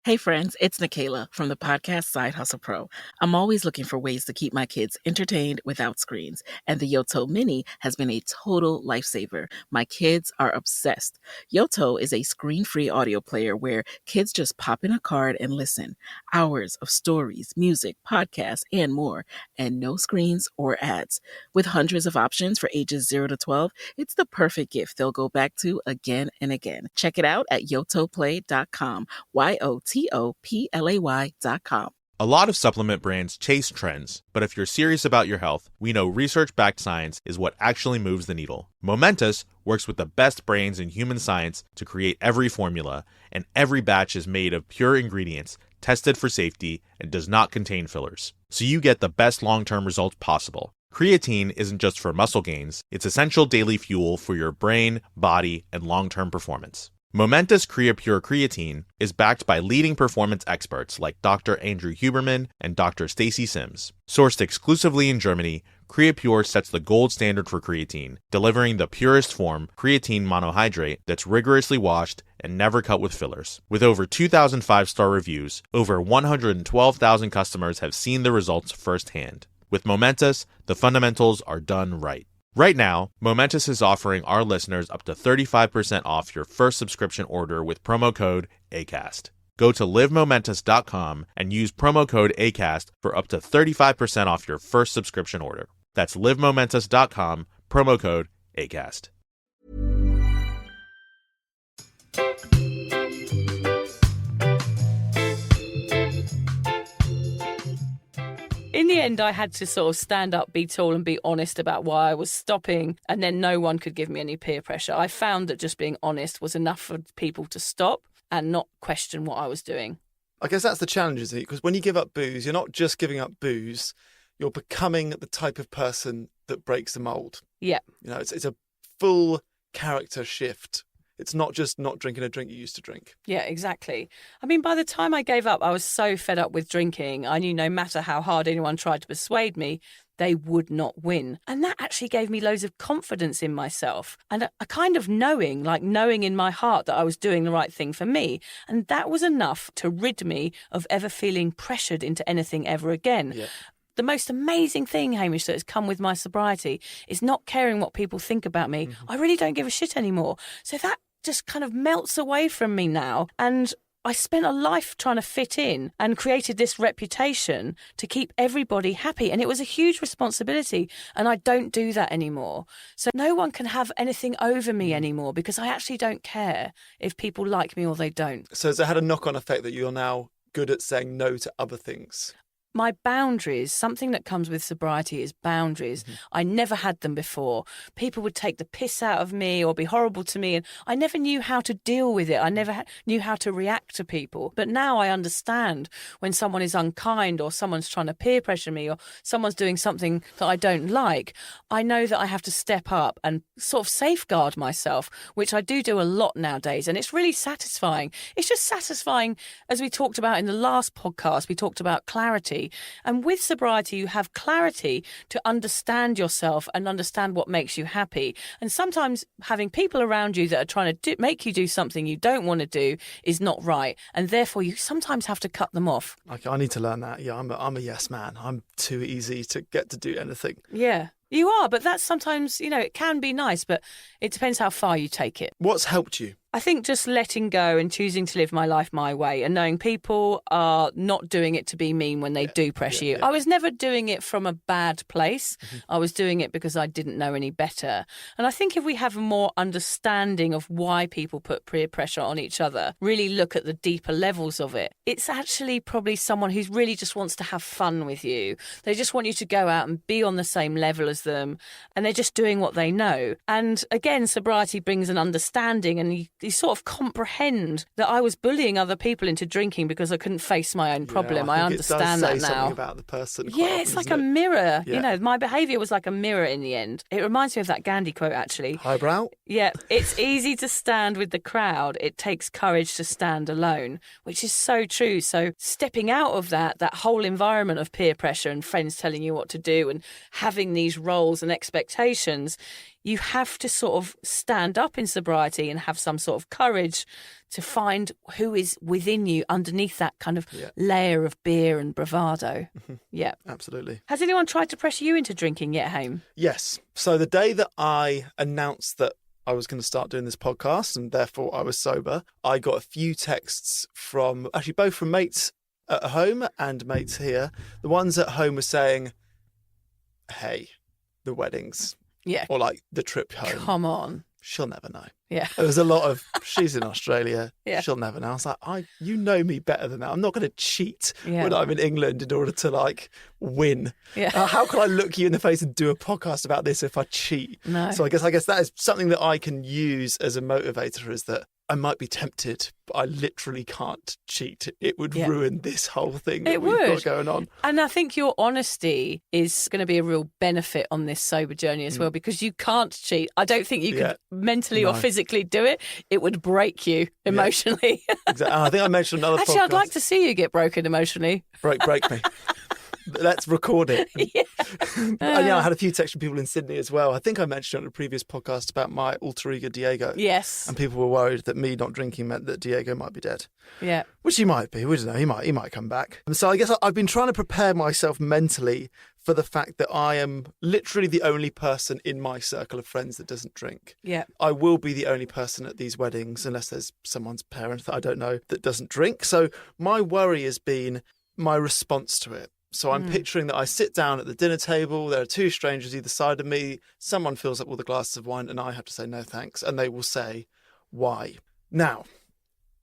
Hey friends, it's Nikayla from the podcast Side Hustle Pro. I'm always looking for ways to keep my kids entertained without screens, and the Yoto Mini has been a total lifesaver. My kids are obsessed. Yoto is a screen-free audio player where kids just pop in a card and listen. Hours of stories, music, podcasts, and more, and no screens or ads. With hundreds of options for ages 0 to 12, it's the perfect gift they'll go back to again and again. Check it out at yotoplay.com. YOTOPLAY.com. A lot of supplement brands chase trends, but if you're serious about your health, we know research-backed science is what actually moves the needle. Momentous works with the best brains in human science to create every formula, and every batch is made of pure ingredients, tested for safety, and does not contain fillers. So you get the best long-term results possible. Creatine isn't just for muscle gains, it's essential daily fuel for your brain, body, and long-term performance. Momentous CreaPure Creatine is backed by leading performance experts like Dr. Andrew Huberman and Dr. Stacy Sims. Sourced exclusively in Germany, CreaPure sets the gold standard for creatine, delivering the purest form, creatine monohydrate, that's rigorously washed and never cut with fillers. With over 2,000 5-star reviews, over 112,000 customers have seen the results firsthand. With Momentous, the fundamentals are done right. Right now, Momentous is offering our listeners up to 35% off your first subscription order with promo code ACAST. Go to livemomentous.com and use promo code ACAST for up to 35% off your first subscription order. That's livemomentous.com, promo code ACAST. In the end, I had to sort of stand up, be tall and be honest about why I was stopping, and then no one could give me any peer pressure. I found that just being honest was enough for people to stop and not question what I was doing. I guess that's the challenge, isn't it? Because when you give up booze, you're not just giving up booze, you're becoming the type of person that breaks the mold. Yeah. You know, it's a full character shift. It's not just not drinking a drink you used to drink. Yeah, exactly. I mean, by the time I gave up, I was so fed up with drinking. I knew no matter how hard anyone tried to persuade me, they would not win. And that actually gave me loads of confidence in myself and a kind of knowing in my heart that I was doing the right thing for me. And that was enough to rid me of ever feeling pressured into anything ever again. Yeah. The most amazing thing, Hamish, that has come with my sobriety is not caring what people think about me. I really don't give a shit anymore. So that just kind of melts away from me now. And I spent a life trying to fit in and created this reputation to keep everybody happy. And it was a huge responsibility. And I don't do that anymore. So no one can have anything over me anymore because I actually don't care if people like me or they don't. So has it had a knock-on effect that you're now good at saying no to other things? My boundaries, something that comes with sobriety is boundaries. I never had them before. People would take the piss out of me or be horrible to me, and I never knew how to deal with it. I never knew how to react to people. But now I understand when someone is unkind or someone's trying to peer pressure me or someone's doing something that I don't like. I know that I have to step up and sort of safeguard myself, which I do a lot nowadays, and it's really satisfying. It's just satisfying, as we talked about in the last podcast, we talked about clarity. And with sobriety, you have clarity to understand yourself and understand what makes you happy. And sometimes having people around you that are trying to make you do something you don't want to do is not right. And therefore, you sometimes have to cut them off. Okay, I need to learn that. Yeah, I'm a yes man. I'm too easy to get to do anything. Yeah. You are, but that's sometimes, it can be nice, but it depends how far you take it. What's helped you? I think just letting go and choosing to live my life my way and knowing people are not doing it to be mean when they do pressure you. I was never doing it from a bad place. I was doing it because I didn't know any better. And I think if we have a more understanding of why people put peer pressure on each other, really look at the deeper levels of it, it's actually probably someone who really just wants to have fun with you. They just want you to go out and be on the same level as them, and they're just doing what they know. And again, sobriety brings an understanding, and you sort of comprehend that I was bullying other people into drinking because I couldn't face my own problem. I understand that now. Something about the person. Yeah, it's like a mirror. Yeah. My behaviour was like a mirror in the end. It reminds me of that Gandhi quote, actually. Highbrow? Yeah, it's easy to stand with the crowd. It takes courage to stand alone, which is so true. So stepping out of that whole environment of peer pressure and friends telling you what to do and having these roles and expectations, you have to sort of stand up in sobriety and have some sort of courage to find who is within you underneath that kind of layer of beer and bravado. Yeah. Absolutely. Has anyone tried to pressure you into drinking yet, Haim? Yes. So the day that I announced that I was going to start doing this podcast and therefore I was sober, I got a few texts from, actually both from mates at home and mates here. The ones at home were saying, hey, the weddings. Yeah. Or like the trip home. Come on. She'll never know. Yeah. There was a lot of, she's in Australia. Yeah. She'll never know. I was like, you know me better than that. I'm not going to cheat Yeah. when I'm in England in order to like win. Yeah. How can I look you in the face and do a podcast about this if I cheat? No. So I guess that is something that I can use as a motivator, is that I might be tempted, but I literally can't cheat. It would ruin this whole thing that we've got going on. And I think your honesty is going to be a real benefit on this sober journey as well, because you can't cheat. I don't think you could mentally or physically do it. It would break you emotionally. Exactly. And I think I mentioned another Actually, podcast. I'd like to see you get broken emotionally. Break me. Let's record it. And I had a few texts from people in Sydney as well. I think I mentioned on a previous podcast about my alter ego Diego. Yes. And people were worried that me not drinking meant that Diego might be dead. Yeah. Which he might be. We don't know. He might come back. And so I guess I've been trying to prepare myself mentally for the fact that I am literally the only person in my circle of friends that doesn't drink. Yeah. I will be the only person at these weddings, unless there's someone's parent that I don't know that doesn't drink. So my worry has been my response to it. So I'm picturing that I sit down at the dinner table, there are two strangers either side of me, someone fills up all the glasses of wine and I have to say no thanks, and they will say, why? Now,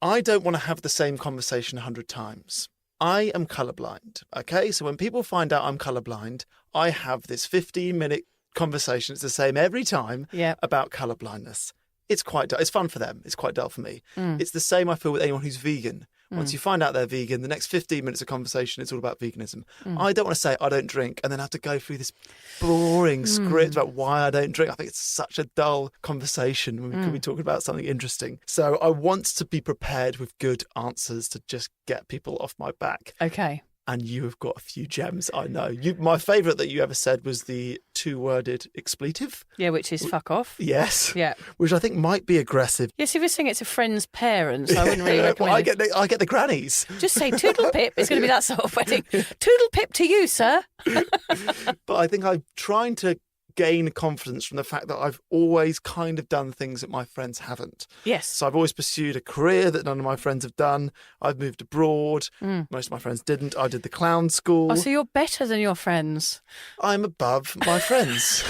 I don't want to have the same conversation 100 times. I am colourblind, okay? So when people find out I'm colourblind, I have this 15-minute conversation. It's the same every time about colourblindness. It's fun for them. It's quite dull for me. It's the same I feel with anyone who's vegan. Once you find out they're vegan, the next 15 minutes of conversation, it's all about veganism. I don't want to say I don't drink and then have to go through this boring script about why I don't drink. I think it's such a dull conversation when we could be talking about something interesting. So I want to be prepared with good answers to just get people off my back. Okay. And you have got a few gems, I know. My favourite that you ever said was the two-worded expletive. Yeah, which is fuck off. Yes. Yeah. Which I think might be aggressive. Yes, if you're saying it's a friend's parents, I wouldn't really recommend well, I get the grannies. Just say toodle pip. It's going to be that sort of wedding. Toodle pip to you, sir. But I think I'm trying to gain confidence from the fact that I've always kind of done things that my friends haven't. Yes. So I've always pursued a career that none of my friends have done. I've moved abroad. Most of my friends didn't. I did the clown school. Oh, so you're better than your friends. I'm above my friends.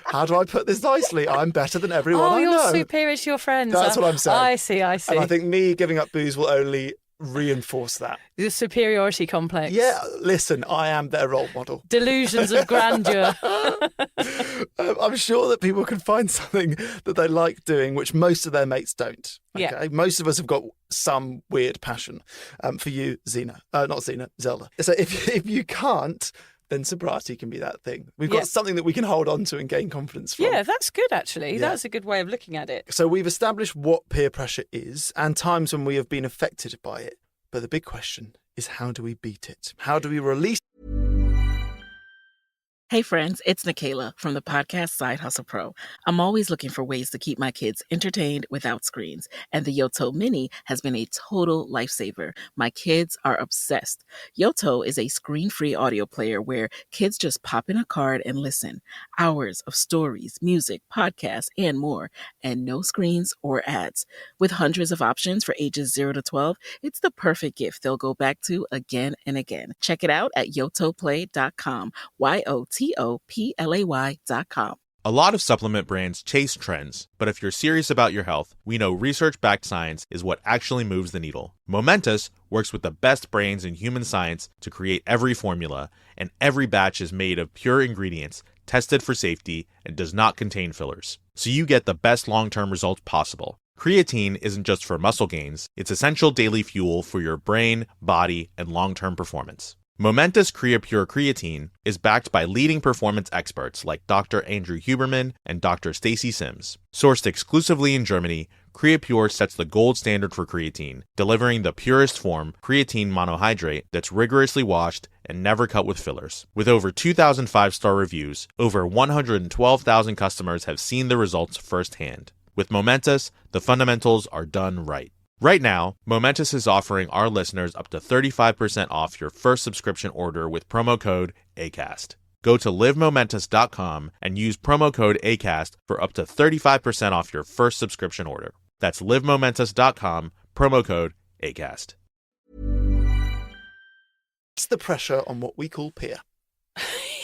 How do I put this nicely? I'm better than everyone I know. Oh, you're superior to your friends. That's what I'm saying. I see. And I think me giving up booze will only reinforce that. The superiority complex. Yeah, listen, I am their role model. Delusions of grandeur. I'm sure that people can find something that they like doing, which most of their mates don't. Okay? Yeah. Most of us have got some weird passion. For you, Zelda. So if you can't, then sobriety can be that thing. We've got something that we can hold on to and gain confidence from. Yeah, that's good, actually. Yeah. That's a good way of looking at it. So we've established what peer pressure is and times when we have been affected by it. But the big question is, how do we beat it? How do we release? Hey friends, it's Nikayla from the podcast Side Hustle Pro. I'm always looking for ways to keep my kids entertained without screens, and the Yoto Mini has been a total lifesaver. My kids are obsessed. Yoto is a screen-free audio player where kids just pop in a card and listen. Hours of stories, music, podcasts, and more, and no screens or ads. With hundreds of options for ages 0 to 12, it's the perfect gift they'll go back to again and again. Check it out at yotoplay.com. YOTOPLAY.com. A lot of supplement brands chase trends, but if you're serious about your health, we know research-backed science is what actually moves the needle. Momentous works with the best brains in human science to create every formula, and every batch is made of pure ingredients, tested for safety, and does not contain fillers. So you get the best long-term results possible. Creatine isn't just for muscle gains, it's essential daily fuel for your brain, body, and long-term performance. Momentous CreaPure Creatine is backed by leading performance experts like Dr. Andrew Huberman and Dr. Stacy Sims. Sourced exclusively in Germany, Creapure sets the gold standard for creatine, delivering the purest form, creatine monohydrate, that's rigorously washed and never cut with fillers. With over 2,000 5-star reviews, over 112,000 customers have seen the results firsthand. With Momentous, the fundamentals are done right. Right now, Momentous is offering our listeners up to 35% off your first subscription order with promo code ACAST. Go to livemomentous.com and use promo code ACAST for up to 35% off your first subscription order. That's livemomentous.com, promo code ACAST. It's the pressure on what we call peer.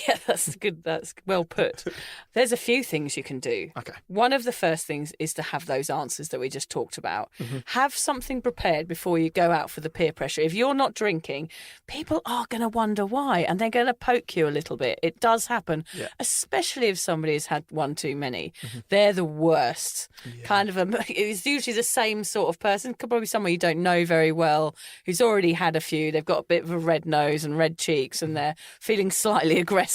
Yeah, that's good. That's well put. There's a few things you can do. Okay. One of the first things is to have those answers that we just talked about. Have something prepared before you go out for the peer pressure. If you're not drinking, people are going to wonder why, and they're going to poke you a little bit. It does happen, especially if somebody has had one too many. They're the worst. It's usually the same sort of person. Could probably someone you don't know very well, who's already had a few. They've got a bit of a red nose and red cheeks, and they're feeling slightly aggressive.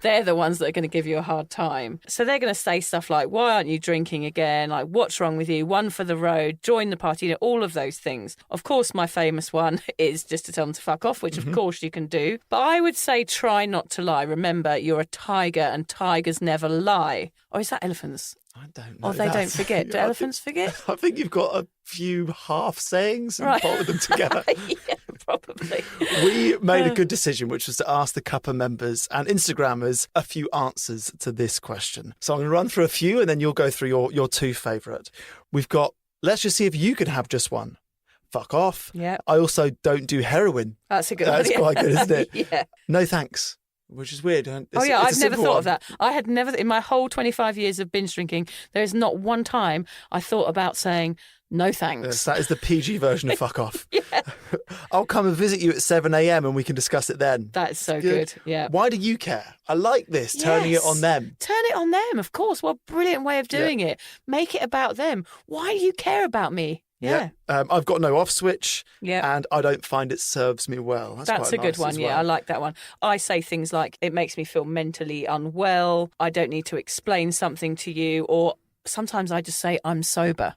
They're the ones that are going to give you a hard time. So they're going to say stuff like, why aren't you drinking again? Like, what's wrong with you? One for the road, join the party, all of those things. Of course, my famous one is just to tell them to fuck off, which of course you can do. But I would say try not to lie. Remember, you're a tiger and tigers never lie. Or is that elephants? I don't know. Or they don't forget. Do elephants forget? I think you've got a few half sayings and folded them together. Yeah, probably. We made a good decision, which was to ask the Cuppa members and Instagrammers a few answers to this question. So I'm going to run through a few and then you'll go through your two favourite. We've got, let's just see if you can have just one. Fuck off. Yeah. I also don't do heroin. That's a good one. That's quite good, isn't it? Yeah. No thanks. Which is weird. I've never thought of that. I had never, in my whole 25 years of binge drinking, there is not one time I thought about saying no thanks. Yes, that is the PG version of fuck off. Yeah. I'll come and visit you at 7 a.m. and we can discuss it then. That's so good. Yeah. Why do you care? I like this, turning it on them. Turn it on them, of course. What a brilliant way of doing it. Make it about them. Why do you care about me? Yeah. I've got no off switch. Yeah. And I don't find it serves me well. That's a quite good nice one. as Yeah, well. I like that one. I say things like, it makes me feel mentally unwell. I don't need to explain something to you. Or sometimes I just say, I'm sober.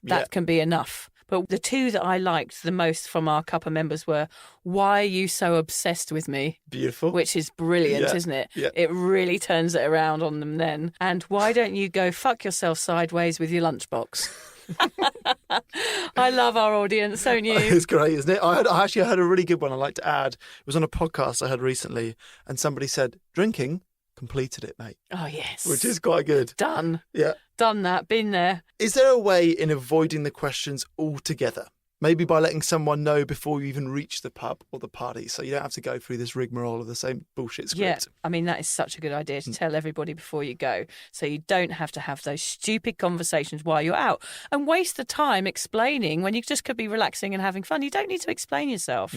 That can be enough. But the two that I liked the most from our Cuppa members were, why are you so obsessed with me? Beautiful. Which is brilliant, isn't it? Yeah. It really turns it around on them then. And why don't you go fuck yourself sideways with your lunchbox? I love our audience, don't you? It's great, isn't it? I actually heard a really good one I'd like to add. It was on a podcast I heard recently, and somebody said, drinking completed it, mate. Oh, yes. Which is quite good. Done. Yeah. Done that. Been there. Is there a way in avoiding the questions altogether? Maybe by letting someone know before you even reach the pub or the party, so you don't have to go through this rigmarole of the same bullshit script. Yeah, I mean, that is such a good idea to tell everybody before you go, so you don't have to have those stupid conversations while you're out and waste the time explaining when you just could be relaxing and having fun. You don't need to explain yourself.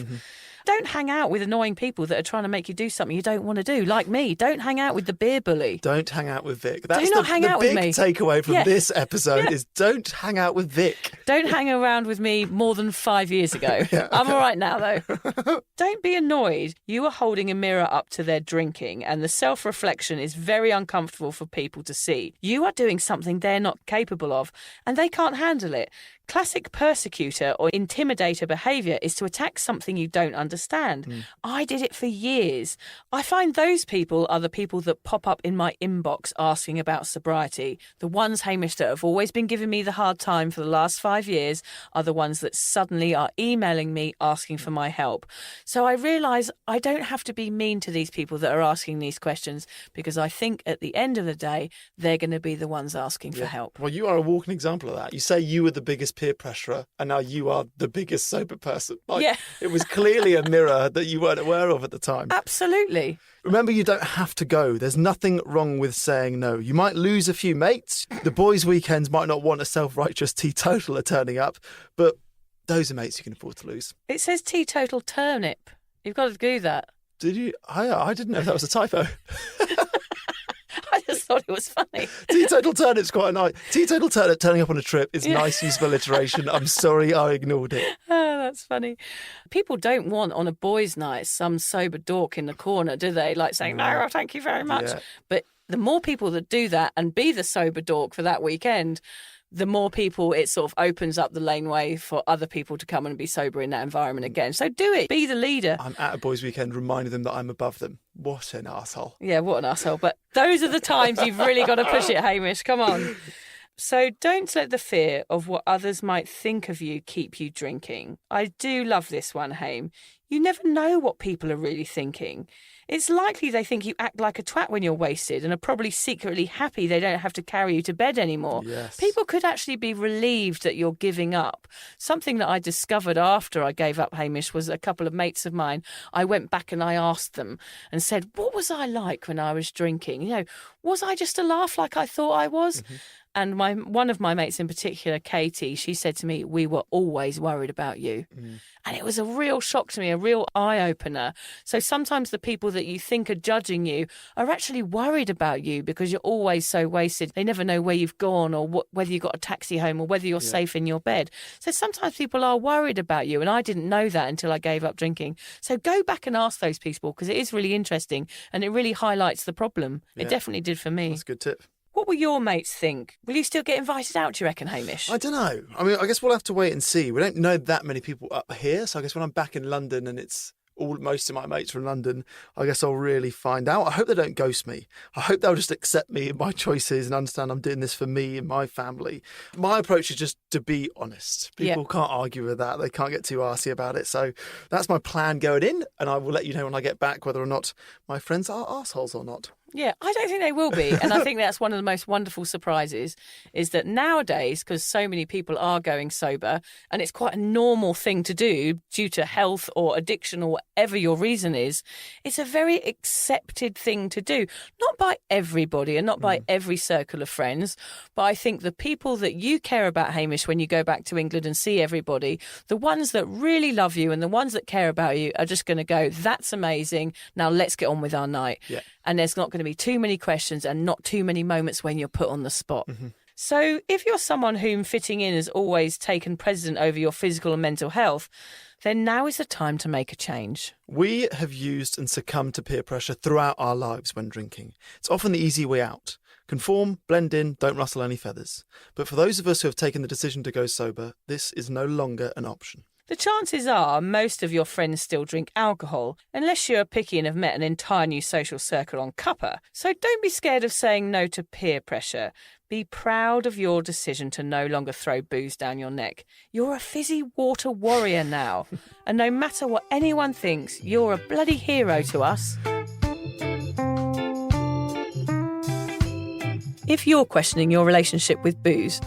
Don't hang out with annoying people that are trying to make you do something you don't want to do, like me. Don't hang out with the beer bully. Don't hang out with Vic. Do not hang out with me. The big takeaway from this episode is don't hang out with Vic. Don't hang around with me more than 5 years ago. I'm all right now, though. Don't be annoyed. You are holding a mirror up to their drinking, and the self-reflection is very uncomfortable for people to see. You are doing something they're not capable of, and they can't handle it. Classic persecutor or intimidator behaviour is to attack something you don't understand. I did it for years. I find those people are the people that pop up in my inbox asking about sobriety. The ones, Hamish, that have always been giving me the hard time for the last 5 years are the ones that suddenly are emailing me asking for my help. So I realise I don't have to be mean to these people that are asking these questions, because I think at the end of the day, they're going to be the ones asking for help. Well, you are a walking example of that. You say you were the biggest peer pressurer, and now you are the biggest sober person. It was clearly a mirror that you weren't aware of at the time. Absolutely. Remember, you don't have to go. There's nothing wrong with saying no. You might lose a few mates. The boys' weekends might not want a self-righteous teetotaler turning up, but those are mates you can afford to lose. It says teetotal turnip. You've got to do that. Did you? I didn't know if that was a typo. I just thought it was funny. Teetotal turnip's quite nice. Teetotal turnip turning up on a trip is nice, useful alliteration. I'm sorry I ignored it. Oh, that's funny. People don't want on a boys' night some sober dork in the corner, do they? Like saying, no, thank you very much. Yeah. But the more people that do that and be the sober dork for that weekend, the more people, it sort of opens up the laneway for other people to come and be sober in that environment again. So do it. Be the leader. I'm at a boys' weekend reminding them that I'm above them. What an arsehole. Yeah, what an arsehole. But those are the times you've really got to push it, Hamish. Come on. So don't let the fear of what others might think of you keep you drinking. I do love this one, Hame. You never know what people are really thinking. It's likely they think you act like a twat when you're wasted and are probably secretly happy they don't have to carry you to bed anymore. Yes. People could actually be relieved that you're giving up. Something that I discovered after I gave up, Hamish, was a couple of mates of mine. I went back and I asked them and said, what was I like when I was drinking? You know, was I just a laugh like I thought I was? Mm-hmm. And one of my mates in particular, Katie, she said to me, we were always worried about you. Mm. And it was a real shock to me, a real eye-opener. So sometimes the people that you think are judging you are actually worried about you because you're always so wasted. They never know where you've gone or whether you got a taxi home or whether you're safe in your bed. So sometimes people are worried about you. And I didn't know that until I gave up drinking. So go back and ask those people because it is really interesting and it really highlights the problem. Yeah. It definitely did for me. That's a good tip. What will your mates think? Will you still get invited out, do you reckon, Hamish? I don't know. I mean, I guess we'll have to wait and see. We don't know that many people up here. So I guess when I'm back in London and most of my mates are in London, I guess I'll really find out. I hope they don't ghost me. I hope they'll just accept me and my choices and understand I'm doing this for me and my family. My approach is just to be honest. People can't argue with that. They can't get too arsey about it. So that's my plan going in. And I will let you know when I get back whether or not my friends are arseholes or not. Yeah, I don't think they will be. And I think that's one of the most wonderful surprises is that nowadays, because so many people are going sober and it's quite a normal thing to do due to health or addiction or whatever your reason is, it's a very accepted thing to do. Not by everybody and not by every circle of friends, but I think the people that you care about, Hamish, when you go back to England and see everybody, the ones that really love you and the ones that care about you are just going to go, that's amazing. Now let's get on with our night. Yeah. And there's not going to be too many questions and not too many moments when you're put on the spot. Mm-hmm. So if you're someone whom fitting in has always taken precedent over your physical and mental health, then now is the time to make a change. We have used and succumbed to peer pressure throughout our lives when drinking. It's often the easy way out. Conform, blend in, don't rustle any feathers. But for those of us who have taken the decision to go sober, this is no longer an option. The chances are most of your friends still drink alcohol, unless you're picky and have met an entire new social circle on cuppa. So don't be scared of saying no to peer pressure. Be proud of your decision to no longer throw booze down your neck. You're a fizzy water warrior now. And no matter what anyone thinks, you're a bloody hero to us. If you're questioning your relationship with booze,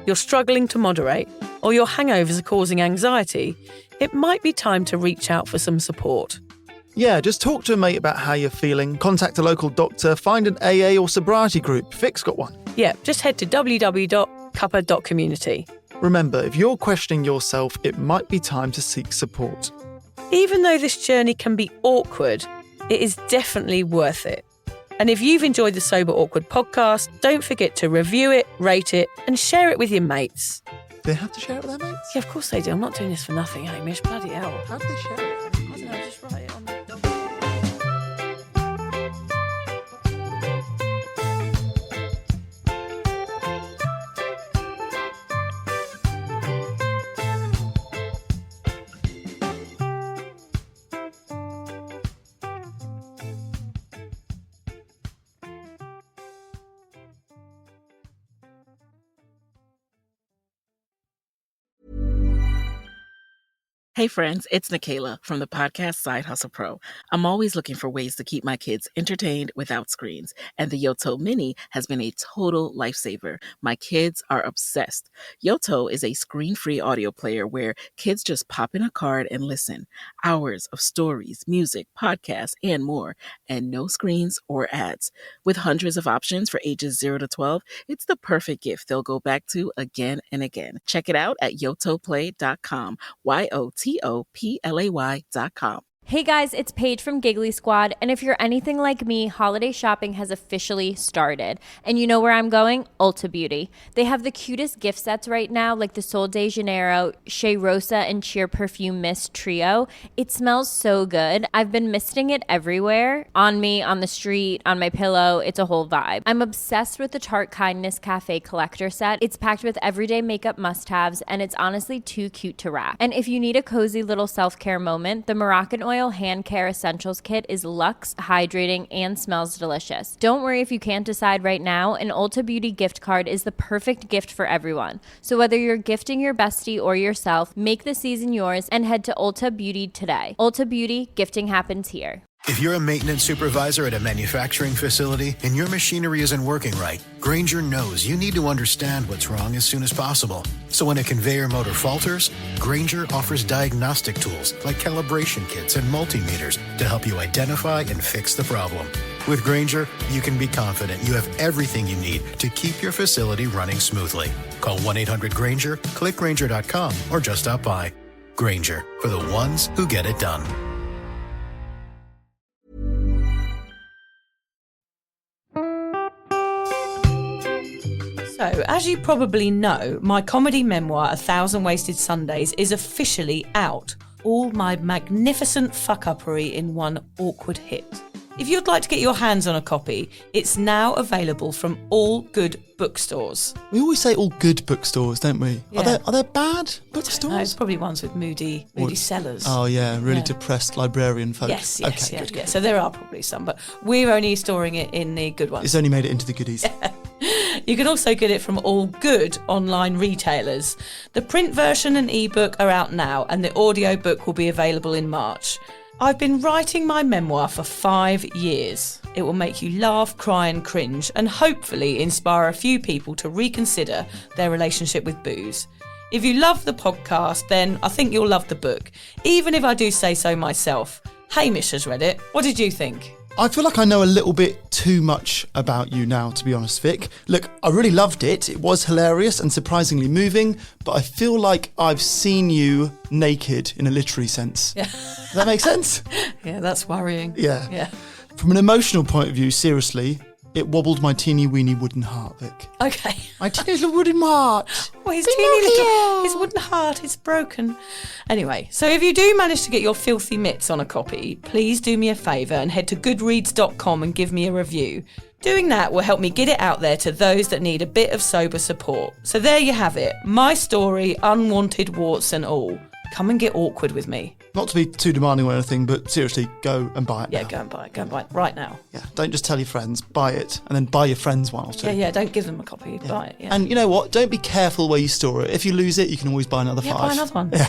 you're struggling to moderate, or your hangovers are causing anxiety, it might be time to reach out for some support. Yeah, just talk to a mate about how you're feeling, contact a local doctor, find an AA or sobriety group. Vic's got one. Yeah, just head to www.cuppa.community. Remember, if you're questioning yourself, it might be time to seek support. Even though this journey can be awkward, it is definitely worth it. And if you've enjoyed the Sober Awkward podcast, don't forget to review it, rate it, and share it with your mates. They have to share it with their mates? Yeah, of course they do. I'm not doing this for nothing, Hamish. Bloody hell. How do they share it? I don't know, just write it on the document. Hey friends, it's Nikayla from the podcast Side Hustle Pro. I'm always looking for ways to keep my kids entertained without screens, and the Yoto Mini has been a total lifesaver. My kids are obsessed. Yoto is a screen-free audio player where kids just pop in a card and listen. Hours of stories, music, podcasts, and more, and no screens or ads. With hundreds of options for ages 0 to 12, it's the perfect gift they'll go back to again and again. Check it out at yotoplay.com. YOTOPLAY.com. Hey guys, it's Paige from Giggly Squad, and if you're anything like me, holiday shopping has officially started. And you know where I'm going? Ulta Beauty. They have the cutest gift sets right now, like the Sol de Janeiro, Shea Rosa, and Cheer Perfume Mist Trio. It smells so good. I've been misting it everywhere. On me, on the street, on my pillow. It's a whole vibe. I'm obsessed with the Tarte Kindness Cafe collector set. It's packed with everyday makeup must-haves, and it's honestly too cute to wrap. And if you need a cozy little self-care moment, the Moroccan Oil Hand Care Essentials Kit is luxe, hydrating, and smells delicious. Don't worry if you can't decide right now. An Ulta Beauty gift card is the perfect gift for everyone. So whether you're gifting your bestie or yourself, make the season yours and head to Ulta Beauty today. Ulta Beauty, gifting happens here. If you're a maintenance supervisor at a manufacturing facility and your machinery isn't working right, Grainger knows you need to understand what's wrong as soon as possible. So when a conveyor motor falters, Grainger offers diagnostic tools like calibration kits and multimeters to help you identify and fix the problem. With Grainger, you can be confident you have everything you need to keep your facility running smoothly. Call 1-800-GRAINGER, click Grainger.com, or just stop by. Grainger, for the ones who get it done. So, as you probably know, my comedy memoir, 1,000 Wasted Sundays, is officially out. All my magnificent fuck-uppery in one awkward hit. If you'd like to get your hands on a copy, it's now available from all good bookstores. We always say all good bookstores, don't we? Yeah. Are there bad bookstores? No, it's probably ones with moody sellers. Oh yeah, really Yeah. depressed librarian folk. Yes, Okay, yeah, good. yeah. So there are probably some, but we're only storing it in the good ones. It's only made it into the goodies. You can also get it from all good online retailers. The print version and ebook are out now, and the audiobook will be available in March. I've been writing my memoir for 5 years. It will make you laugh, cry and cringe, and hopefully inspire a few people to reconsider their relationship with booze. If you love the podcast, then I think you'll love the book, even if I do say so myself. Hamish has read it. What did you think? I feel like I know a little bit too much about you now, to be honest, Vic. Look, I really loved it. It was hilarious and surprisingly moving, but I feel like I've seen you naked in a literary sense. Yeah. Does that make sense? Yeah, that's worrying. Yeah. From an emotional point of view, seriously, it wobbled my teeny weeny wooden heart, Vic. Okay. My teeny little wooden heart. Well, his teeny little, his wooden heart is broken. Anyway, so if you do manage to get your filthy mitts on a copy, please do me a favour and head to goodreads.com and give me a review. Doing that will help me get it out there to those that need a bit of sober support. So there you have it. My story, unwanted warts and all. Come and get awkward with me. Not to be too demanding or anything, but seriously, go and buy it now. Yeah, go and buy it. Go and buy it right now. Yeah, don't just tell your friends, buy it, and then buy your friends one or two. Yeah, don't give them a copy. Buy it, yeah. And you know what? Don't be careful where you store it. If you lose it, you can always buy another 5. Buy another one. Yeah.